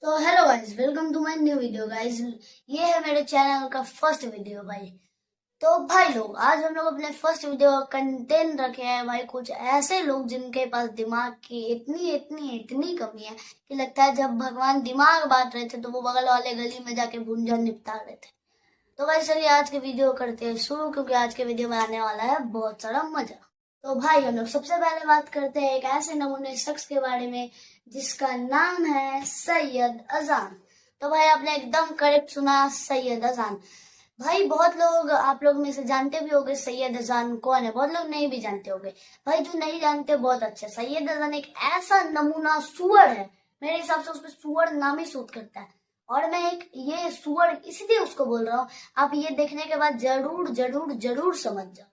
तो hello guys, welcome to my new video guys. ये है मेरे चैनल का फर्स्ट वीडियो भाई। तो भाई लोग, आज हम लोग अपने फर्स्ट वीडियो का कंटेंट रखे हैं भाई कुछ ऐसे लोग जिनके पास दिमाग की इतनी इतनी इतनी कमी है कि लगता है जब भगवान दिमाग बांट रहे थे तो वो बगल वाले गली में जाके भुंजा निपटा रहे थे। तो भाई चलिए आज के वीडियो करते हैं शुरू, क्योंकि आज के वीडियो में आने वाला है बहुत सारा मजा। तो भाई हम लोग सबसे पहले बात करते हैं एक ऐसे नमूने शख्स के बारे में जिसका नाम है सैयद अजान। तो भाई आपने एकदम करेक्ट सुना, सैयद अजान। भाई बहुत लोग, आप लोग में से जानते भी होंगे सैयद अजान कौन है, बहुत लोग नहीं भी जानते होंगे। भाई जो नहीं जानते बहुत अच्छा, सैयद अजान एक ऐसा नमूना सुअर है, मेरे हिसाब से उसमें सुअर नाम ही सूट करता है। और मैं एक ये सुअर इसलिए उसको बोल रहा हूँ, आप ये देखने के बाद जरूर जरूर जरूर समझ जाओ।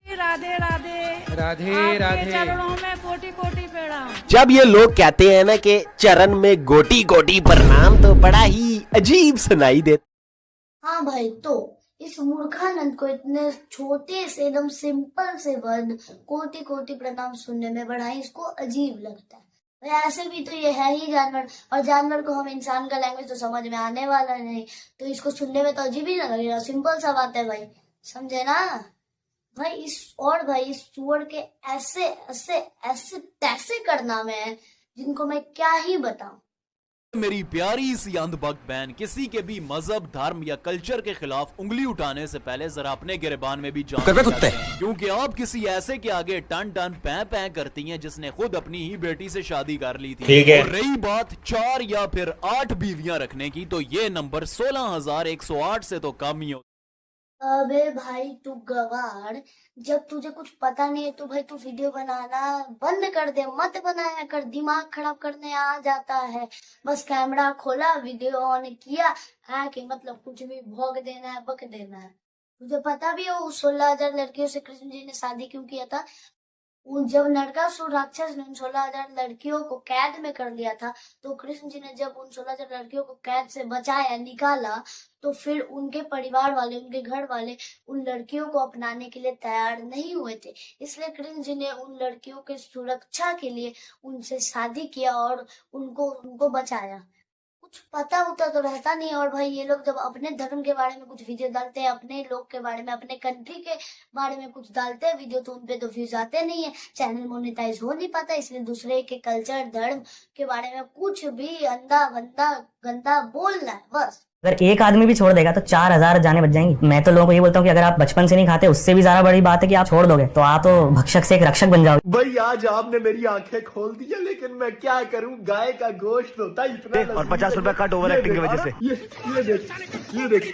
राधे राधे राधे आपके राधे। चरणों में कोटि कोटि प्रणाम। जब ये लोग कहते हैं ना कि चरण में गोटी गोटी प्रणाम, तो बड़ा ही अजीब सुनाई देता। हाँ भाई, तो इस मूर्खानंद को इतने छोटे से एकदम सिंपल से वर्ड कोटि कोटि प्रणाम सुनने में बड़ा ही इसको अजीब लगता है। भाई ऐसे भी तो ये है ही जानवर, और जानवर को हम इंसान का लैंग्वेज तो समझ में आने वाला नहीं, तो इसको सुनने में तो अजीब ही ना लगेगा। सिंपल सा बात है भाई, समझे ना भाई। इस सुअर के ऐसे ऐसे ऐसे तैसे करनामे हैं जिनको मैं क्या ही बताऊं। मेरी प्यारी सी अंधभक्त बहन, किसी के भी मजहब, धर्म या कल्चर के खिलाफ उंगली उठाने से पहले जरा अपने गिरबान में भी जांच करें, क्योंकि आप किसी ऐसे के आगे टन टन पैं पैं करती हैं जिसने खुद अपनी ही बेटी से शादी कर ली थी। ठीक है। और रही बात 4 या फिर 8 बीवियां रखने की, तो ये नंबर 16,108 से तो कम ही होता। अबे भाई तू गवार, जब तुझे कुछ पता नहीं है तो भाई तू वीडियो बनाना बंद कर दे, मत बनाया कर। दिमाग खराब करने आ जाता है। बस कैमरा खोला, वीडियो ऑन किया, कि मतलब कुछ भी भोग देना है, बक देना है। तुझे पता भी हो उस 16,000 लड़कियों से कृष्ण जी ने शादी क्यों किया था? जब नरकासुर राक्षस ने उन 16,000 लड़कियों को कैद में कर लिया था, तो कृष्ण जी ने जब उन 16,000 लड़कियों को कैद से बचाया, निकाला, तो फिर उनके परिवार वाले, उनके घर वाले उन लड़कियों को अपनाने के लिए तैयार नहीं हुए थे। इसलिए कृष्ण जी ने उन लड़कियों के सुरक्षा के लिए उनसे शादी किया और उनको बचाया। कुछ पता होता तो रहता नहीं। और भाई ये लोग जब अपने धर्म के बारे में कुछ वीडियो डालते हैं, अपने लोग के बारे में, अपने कंट्री के बारे में कुछ डालते हैं वीडियो, तो उनपे तो व्यूज आते नहीं है, चैनल मोनेटाइज हो नहीं पाता। इसलिए दूसरे के कल्चर, धर्म के बारे में कुछ भी अंधा बंदा गंदा बोलना है बस। अगर एक आदमी भी छोड़ देगा तो 4,000 जाने बच जाएंगी। मैं तो लोगों को ये बोलता हूँ कि अगर आप बचपन से नहीं खाते, उससे भी ज्यादा बड़ी बात है कि आप छोड़ दोगे तो आप तो भक्षक से एक रक्षक बन जाओगे। भाई आज आपने मेरी आंखें खोल दी है, लेकिन मैं क्या करूं, गाय का गोश्त होता है इतना, और 50 रुपए कट ओवर एक्टिंग की वजह से। ये देख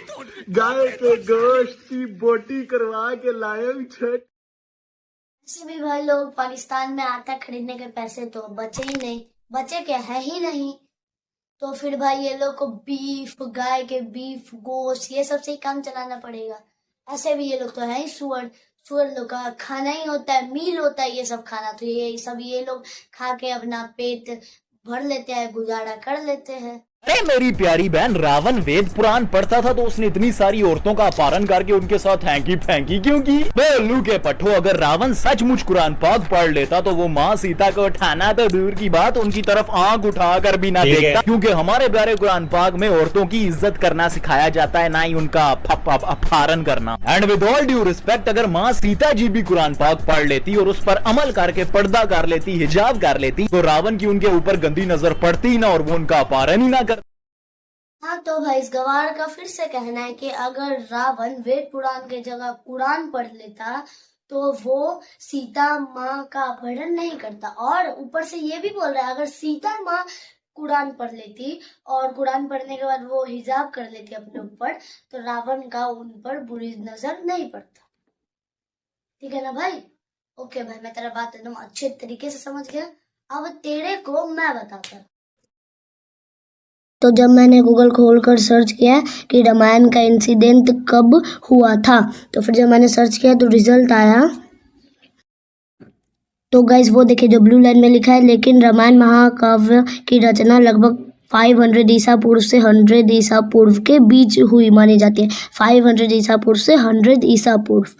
गाय के गोश्त की बोटी करवा के लाए हम छठ। ऐसे भी भाई लोग पाकिस्तान में आटा खरीदने के पैसे तो बचे ही नहीं, बचे क्या है ही नहीं। तो फिर भाई ये लोग को बीफ, गाय के बीफ, गोश्त, ये सब से ही काम चलाना पड़ेगा। ऐसे भी ये लोग तो है ही सुअर लोग का खाना ही होता है, मील होता है ये सब खाना। तो ये लोग खा के अपना पेट भर लेते हैं, गुजारा कर लेते हैं। अरे मेरी प्यारी बहन, रावण वेद पुराण पढ़ता था तो उसने इतनी सारी औरतों का अपहरण करके उनके साथ हैंकी फैंकी क्यों की? लू के पट्टो, अगर रावण सचमुच कुरान पाक पढ़ लेता तो वो माँ सीता को उठाना तो दूर की बात, उनकी तरफ आंख उठाकर भी ना देखता, क्योंकि हमारे प्यारे कुरान पाक में औरतों की इज्जत करना सिखाया जाता है, ना ही उनका अपहरण करना। And with all due respect, अगर माँ सीता जी भी कुरान पाक पढ़ लेती और उस पर अमल करके पर्दा कर लेती, हिजाब कर लेती, तो रावण की उनके ऊपर गंदी नजर पड़ती ही ना और वो उनका अपहरण ही ना। हाँ, तो भाई इस गवार का फिर से कहना है कि अगर रावण वेद पुराण के जगह कुरान पढ़ लेता तो वो सीता माँ का अपहरण नहीं करता। और ऊपर से ये भी बोल रहा है अगर सीता माँ कुरान पढ़ लेती और कुरान पढ़ने के बाद वो हिजाब कर लेती अपने ऊपर, तो रावण का उन पर बुरी नजर नहीं पड़ता। ठीक है ना भाई? ओके भाई, मैं तेरा बात एकदम अच्छे तरीके से समझ गया। अब तेरे को मैं बताता हूँ। तो जब मैंने गूगल खोलकर सर्च किया कि रामायण का इंसिडेंट कब हुआ था, तो फिर जब मैंने सर्च किया तो रिजल्ट आया। तो गाइस वो देखिए जो ब्लू लाइन में लिखा है, लेकिन रामायण महाकाव्य की रचना लगभग 500 ईसा पूर्व से 100 ईसा पूर्व के बीच हुई मानी जाती है। 500 ईसा पूर्व से 100 ईसा पूर्व।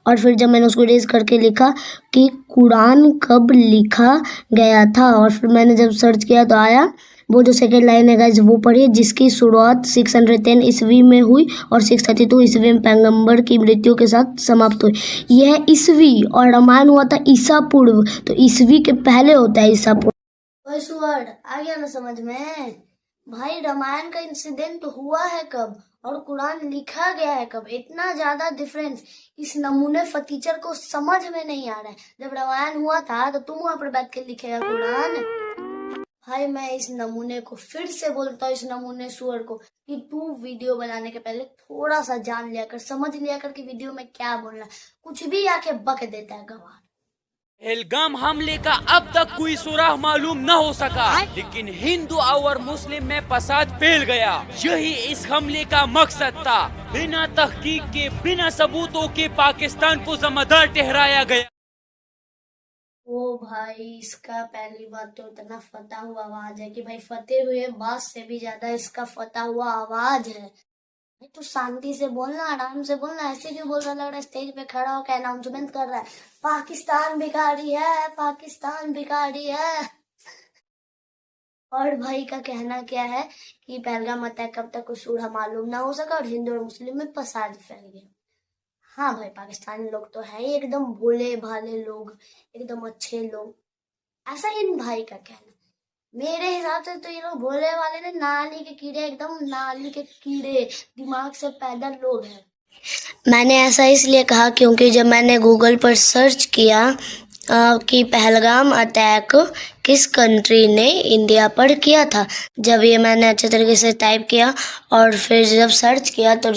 और फिर जब मैंने उसको रेज करके लिखा कि कुरान कब लिखा गया था, और फिर मैंने जब सर्च किया तो आया वो जो सेकेंड लाइन है गाइस वो पढ़िए, जिसकी शुरुआत 610 ईस्वी में हुई और 632 ईस्वी में पैगंबर की मृत्यु के साथ समाप्त हुई। यह ईस्वी, और रामायण हुआ था ईसा पूर्व, तो ईस्वी के पहले होता है ईसा पूर्व। वर्ड आ गया ना समझ में भाई? रामायण का इंसिडेंट हुआ है कब और कुरान लिखा गया है कब? इतना ज्यादा डिफरेंस इस नमूने फटीचर को समझ में नहीं आ रहा है। जब रामायण हुआ था तो तुम वहां पर बैठ के लिखेगा कुरान? भाई मैं इस नमूने को फिर से बोलता हूँ, इस नमूने सुअर को, कि तू वीडियो बनाने के पहले थोड़ा सा जान लिया कर, समझ लिया कर कि वीडियो में क्या बोलना। कुछ भी आके बक देता है गवार। पहलगाम हमले का अब तक कोई सुराह मालूम न हो सका, लेकिन हिंदू और मुस्लिम में फसाद फैल गया। यही इस हमले का मकसद था। बिना तहकीक के, बिना सबूतों के पाकिस्तान को जिम्मेदार ठहराया गया। ओ भाई, इसका पहली बात तो इतना फटा हुआ आवाज है कि भाई फटे हुए बात से भी ज्यादा इसका फटा हुआ आवाज है। तू शांति से बोलना, आराम से बोलना, ऐसे क्यों बोल रहा? लग रहा है स्टेज पे खड़ा होकर अनाउंसमेंट कर रहा है, पाकिस्तान भिखारी है, पाकिस्तान भिखारी है। और भाई का कहना क्या है कि पहलगाम अटैक कब तक कुछ सूढ़ा मालूम ना हो सका और हिंदू और मुस्लिम में फसाद फैल गया। हाँ भाई, पाकिस्तानी लोग तो है ही एकदम भोले भाले लोग, एकदम अच्छे लोग, ऐसा इन भाई का कहना। मेरे हिसाब से तो ये लोग भोले वाले ने नाली के कीड़े, एकदम नाली के कीड़े, दिमाग से पैदा लोग हैं। मैंने ऐसा इसलिए कहा क्योंकि जब मैंने गूगल पर सर्च किया कि पहलगाम अटैक किस कंट्री ने इंडिया पर किया था, जब ये मैंने अच्छे तरीके से टाइप किया और फिर जब सर्च किया तो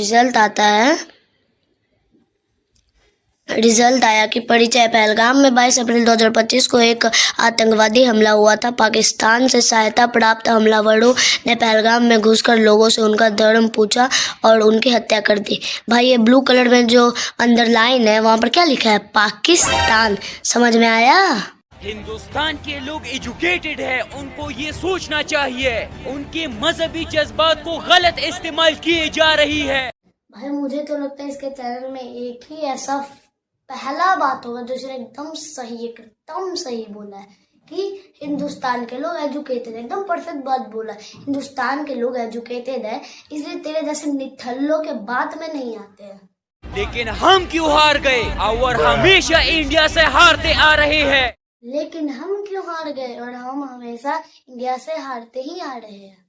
रिजल्ट आया कि परिचय, पहलगाम में 22 अप्रैल 2025 को एक आतंकवादी हमला हुआ था। पाकिस्तान से सहायता प्राप्त हमलावरों ने पहलगाम में घुसकर लोगों से उनका धर्म पूछा और उनकी हत्या कर दी। भाई ये ब्लू कलर में जो अंडरलाइन है वहाँ पर क्या लिखा है? पाकिस्तान। समझ में आया? हिंदुस्तान के लोग एजुकेटेड है, उनको ये सोचना चाहिए उनके मजहबी जज्बात को गलत इस्तेमाल किए जा रही है। भाई मुझे तो लगता है इसके चैनल में एक ही ऐसा पहला बात होगा जो इसने एकदम सही बोला है कि हिंदुस्तान के लोग एजुकेटेड है। एकदम परफेक्ट बात बोला। हिंदुस्तान के लोग एजुकेटेड है, इसलिए तेरे जैसे निठल्लों के बात में नहीं आते हैं। लेकिन हम क्यों हार गए और हमेशा इंडिया से हारते आ रहे हैं? लेकिन हम क्यों हार गए और हम हमेशा इंडिया से हारते ही आ रहे हैं।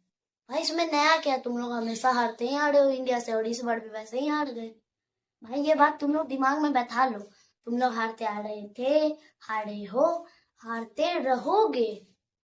भाई इसमें नया क्या? तुम लोग हमेशा हारते ही आ रहे हो इंडिया से और इस बार भी वैसे ही हार गए। भाई ये बात तुम लोग दिमाग में बैठा लो। तुम लोग हारते आ रहे थे, हारे हो, हारते रहोगे।